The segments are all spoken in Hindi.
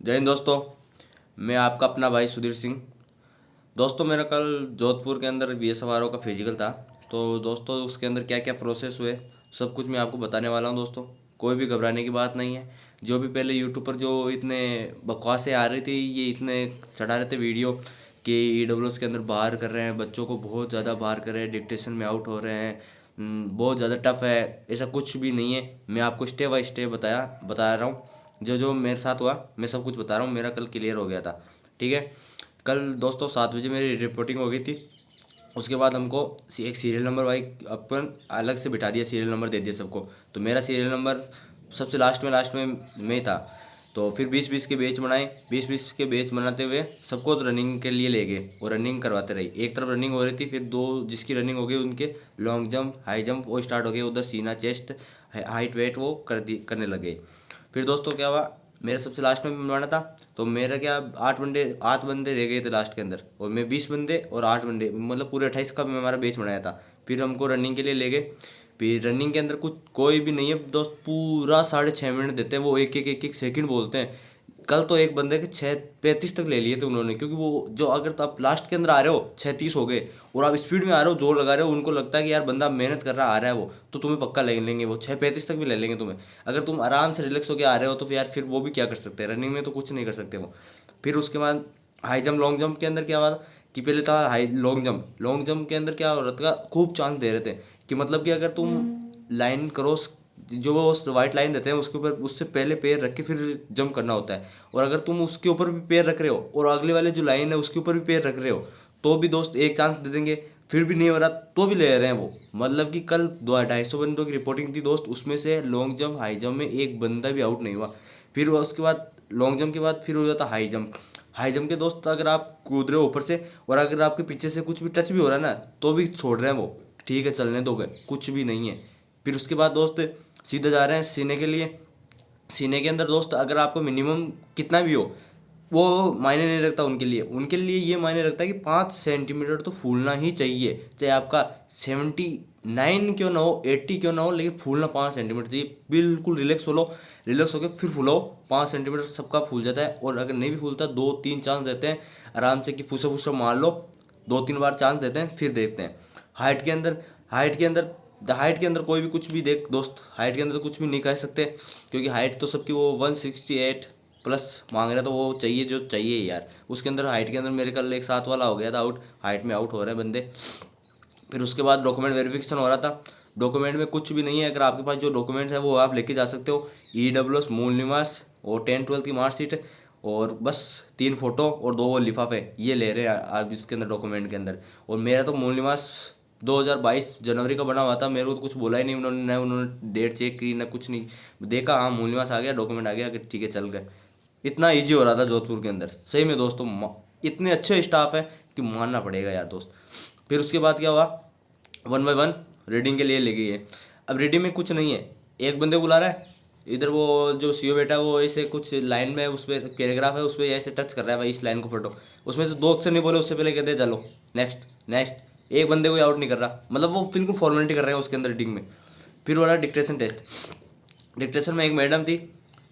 जय हिंद दोस्तों। मैं आपका अपना भाई सुधीर सिंह। दोस्तों मेरा कल जोधपुर के अंदर BSF RO का फिजिकल था। तो दोस्तों उसके अंदर क्या क्या प्रोसेस हुए सब कुछ मैं आपको बताने वाला हूँ। दोस्तों कोई भी घबराने की बात नहीं है। जो भी पहले यूट्यूब पर जो इतने बकवासें आ रही थी, ये इतने चढ़ा रहे थे वीडियो कि EWS के अंदर बाहर कर रहे हैं, बच्चों को बहुत ज़्यादा बाहर कर रहे हैं, डिक्टेशन में आउट हो रहे हैं, बहुत ज़्यादा टफ है, ऐसा कुछ भी नहीं है। मैं आपको स्टेप बाय स्टेप बता रहा हूँ। जो जो मेरे साथ हुआ मैं सब कुछ बता रहा हूँ। मेरा कल क्लियर हो गया था। ठीक है। कल दोस्तों 7 बजे मेरी रिपोर्टिंग हो गई थी। उसके बाद हमको एक सीरियल नंबर भाई अपन अलग से बिठा दिया, सीरियल नंबर दे दिया सबको। तो मेरा सीरियल नंबर सबसे लास्ट में मैं ही था। तो फिर 20-20 के बैच बनाए। 20-20 के बैच बनाते हुए सबको तो रनिंग के लिए ले गए और रनिंग करवाते रही। एक तरफ रनिंग हो रही थी, फिर दो जिसकी रनिंग हो गई उनके लॉन्ग जंप हाई जंप वो स्टार्ट हो गए। उधर सीना चेस्ट हाइट वेट वो करने लगे। फिर दोस्तों क्या हुआ, मेरा सबसे लास्ट में बनवाना था। तो मेरा क्या 8 बंदे रह गए थे लास्ट के अंदर, और मैं 20 बंदे और 8 बंदे मतलब पूरे 28 का मैं हमारा बेच बनाया था। फिर हमको रनिंग के लिए ले गए। फिर रनिंग के अंदर कुछ कोई भी नहीं है दोस्त, पूरा 6.5 मिनट देते हैं वो, एक एक सेकंड बोलते हैं। कल तो एक बंदे के 6:35 तक ले लिए थे उन्होंने, क्योंकि वो जो अगर तो आप लास्ट के अंदर आ रहे हो 6:30 हो गए और आप स्पीड में आ रहे हो जोर लगा रहे हो, उनको लगता है कि यार बंदा मेहनत कर रहा आ रहा है वो, तो तुम्हें पक्का ले लेंगे, वो 6:35 तक भी ले लेंगे तुम्हें। अगर तुम आराम से रिलैक्स होकर आ रहे हो तो फिर यार फिर वो भी क्या कर सकते हैं, रनिंग में तो कुछ नहीं कर सकते वो। फिर उसके बाद हाई जंप लॉन्ग जंप के अंदर क्या हुआ कि पहले था हाई लॉन्ग जंप के अंदर क्या हो रहा था, खूब चांस दे रहे थे कि मतलब कि अगर तुम लाइन क्रॉस जो वो वाइट लाइन देते हैं उसके ऊपर उससे पहले पैर रख के फिर जंप करना होता है, और अगर तुम उसके ऊपर भी पैर रख रहे हो और अगले वाले जो लाइन है उसके ऊपर भी पैर रख रहे हो तो भी दोस्त एक चांस दे देंगे। फिर भी नहीं हो रहा तो भी ले रहे हैं वो। मतलब कि कल 250 बंदों की रिपोर्टिंग थी दोस्त, उसमें से लॉन्ग जंप हाई जंप में एक बंदा भी आउट नहीं हुआ। फिर उसके बाद लॉन्ग जंप के बाद फिर हो जाता हाई जंप। हाई जंप के दोस्त अगर आप कूद रहे हो ऊपर से और अगर आपके पीछे से कुछ भी टच भी हो रहा है ना तो भी छोड़ रहे हैं वो, ठीक है चलने दोगे, कुछ भी नहीं है। फिर उसके बाद दोस्त सीधे जा रहे हैं सीने के लिए। सीने के अंदर दोस्त अगर आपको मिनिमम कितना भी हो वो मायने नहीं रखता उनके लिए ये मायने रखता है कि 5 सेंटीमीटर तो फूलना ही चाहिए, चाहे आपका 79 क्यों ना हो 80 क्यों ना हो, लेकिन फूलना 5 सेंटीमीटर चाहिए। बिल्कुल रिलैक्स हो लो, रिलैक्स होकर फिर फूलो। 5 सेंटीमीटर सबका फूल जाता है, और अगर नहीं भी फूलता 2-3 चांस देते हैं आराम से कि फूसा फूसा मार लो। 2-3 बार चांस देते हैं फिर देखते हैं। हाइट के अंदर हाइट के अंदर हाइट के अंदर कोई भी कुछ भी देख दोस्त, हाइट के अंदर तो कुछ भी नहीं कह सकते, क्योंकि हाइट तो सबकी वो 168 प्लस मांग रहा, तो वो चाहिए जो चाहिए यार। उसके अंदर हाइट के अंदर मेरे कल एक साथ वाला हो गया था आउट, हाइट में आउट हो रहे हैं बंदे। फिर उसके बाद डॉक्यूमेंट वेरिफिकेशन हो रहा था। डॉक्यूमेंट में कुछ भी नहीं है, अगर आपके पास जो डॉक्यूमेंट है वो आप लेके जा सकते हो। EWS मूल निवास और 10-12 की मार्कशीट और बस 3 फोटो और 2 वो लिफाफे ये ले रहे हैं आप इसके अंदर डॉक्यूमेंट के अंदर। और मेरा तो मूल निवास 2022 जनवरी का बना हुआ था, मेरे को तो कुछ बोला ही नहीं उन्होंने, ना उन्होंने डेट चेक की ना कुछ नहीं। देखा हाँ मूल निवास आ गया, डॉक्यूमेंट आ गया कि ठीक है चल गए। इतना इजी हो रहा था जोधपुर के अंदर सही में दोस्तों। इतने अच्छे स्टाफ है कि मानना पड़ेगा यार दोस्त। फिर उसके बाद क्या हुआ, 1 बाय 1 रीडिंग के लिए ले गई है। अब रीडिंग में कुछ नहीं है, एक बंदे को बुला रहा है, इधर वो जो सीओ बेटा है वो ऐसे कुछ लाइन में उस पर पैराग्राफ है उस पर ऐसे टच कर रहा है भाई इस लाइन को पढ़ो। उसमें से 2 अक्षर नहीं बोले उससे पहले कहते हैं चलो नेक्स्ट नेक्स्ट। एक बंदे को आउट नहीं कर रहा, मतलब वो बिल्कुल फॉर्मेलिटी कर रहे हैं उसके अंदर रीडिंग में। फिर हो रहा है डिक्टेशन टेस्ट। डिक्टेशन में एक मैडम थी,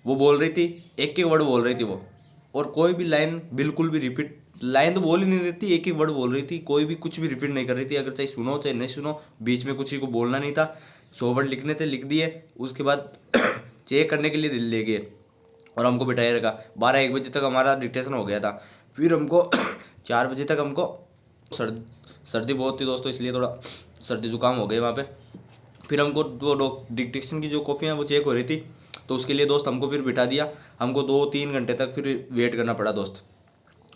वो बोल रही थी, एक एक वर्ड बोल रही थी वो, और कोई भी लाइन बिल्कुल भी रिपीट लाइन तो बोल ही नहीं रही थी, एक एक वर्ड बोल रही थी, कोई भी कुछ भी रिपीट नहीं कर रही थी। अगर चाहे सुनो चाहे नहीं सुनो, बीच में कुछ ही को बोलना नहीं था। 100 वर्ड लिखने थे लिख दिए। उसके बाद चेक करने के लिए ले गए और हमको बिठाए रखा। 12-1 बजे तक हमारा डिक्टेशन हो गया था। फिर हमको 4 बजे तक हमको सर्द सर्दी बहुत थी दोस्तों, इसलिए थोड़ा सर्दी जुकाम हो गए वहाँ पे। फिर हमको वो डिक्टेशन की जो कॉपियाँ वो चेक हो रही थी, तो उसके लिए दोस्त हमको फिर बिठा दिया। हमको 2-3 घंटे तक फिर वेट करना पड़ा दोस्त।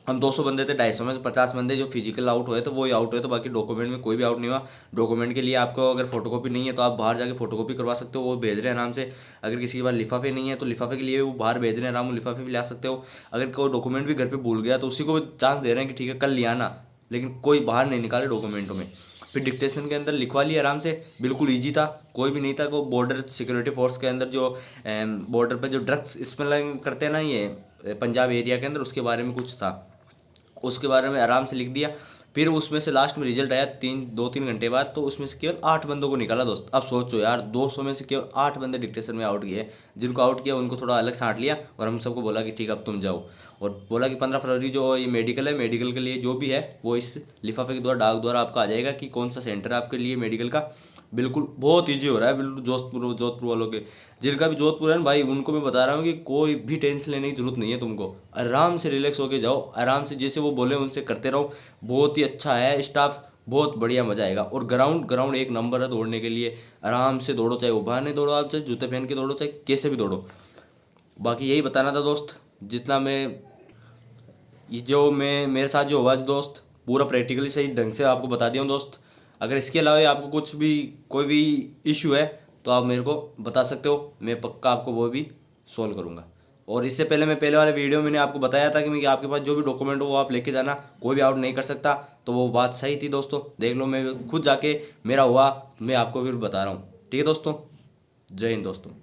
हम 200 बंदे थे, 250 में से 50 बंदे जो फिजिकल आउट हुए तो वही आउट हुए, तो बाकी डॉक्यूमेंट में कोई भी आउट नहीं हुआ। डॉक्यूमेंट के लिए आपको अगर फोटोकॉपी नहीं है तो आप बाहर जाके फोटोकॉपी करवा सकते हो, वो भेज रहे हैं आराम से। अगर किसी के पास लिफाफे नहीं है तो लिफाफे के लिए वो बाहर भेज रहे हैं, आराम लिफाफे भी ला सकते हो। अगर कोई डॉक्यूमेंट भी घर पे भूल गया तो उसी को चांस दे रहे हैं कि ठीक है कल ले आना, लेकिन कोई बाहर नहीं निकाले डॉक्यूमेंटों में। फिर डिक्टेशन के अंदर लिखवा लिया आराम से, बिल्कुल ईजी था, कोई भी नहीं था। को बॉर्डर सिक्योरिटी फोर्स के अंदर जो बॉर्डर पर जो ड्रग्स स्मगलिंग करते हैं ना ये पंजाब एरिया के अंदर, उसके बारे में कुछ था, उसके बारे में आराम से लिख दिया। फिर उसमें से लास्ट में रिजल्ट आया 2-3 घंटे बाद, तो उसमें से केवल 8 बंदों को निकाला दोस्त। अब सोचो यार, 200 में से केवल 8 बंदे डिक्टेशन में आउट गए। जिनको आउट किया उनको थोड़ा अलग छांट लिया और हम सबको बोला कि ठीक है अब तुम जाओ। और बोला कि 15 फरवरी जो ये मेडिकल है, मेडिकल के लिए जो भी है वो इस लिफाफे के द्वारा, डाक द्वारा आपका आ जाएगा कि कौन सा सेंटर है आपके लिए मेडिकल का। बिल्कुल बहुत ईजी हो रहा है, बिल्कुल जोधपुर जोधपुर वालों के। जिनका भी जोधपुर है ना भाई, उनको मैं बता रहा हूँ कि कोई भी टेंशन लेने की जरूरत नहीं है तुमको। आराम से रिलैक्स होके जाओ, आराम से जैसे वो बोले उनसे करते रहो। बहुत ही अच्छा है स्टाफ, बहुत बढ़िया, मजा आएगा। और ग्राउंड ग्राउंड एक नंबर है दौड़ने के लिए। आराम से दौड़ो, चाहे उभारने दौड़ो, आप चाहे जूते पहन के दौड़ो, चाहे कैसे भी दौड़ो। बाकी यही बताना था दोस्त, जितना मैं ये जो मैं मेरे साथ जो हुआ दोस्त, पूरा प्रैक्टिकली सही ढंग से आपको बता दिया हूँ दोस्त। अगर इसके अलावा आपको कुछ भी कोई भी इशू है तो आप मेरे को बता सकते हो, मैं पक्का आपको वो भी सॉल्व करूँगा। और इससे पहले मैं पहले वाले वीडियो में मैंने आपको बताया था कि मैं, कि आपके पास जो भी डॉक्यूमेंट हो वो आप लेके जाना, कोई भी आउट नहीं कर सकता। तो वो बात सही थी दोस्तों, देख लो, मैं खुद जाके मेरा हुआ, मैं आपको फिर बता रहा हूँ। ठीक है दोस्तों, जय हिंद दोस्तों।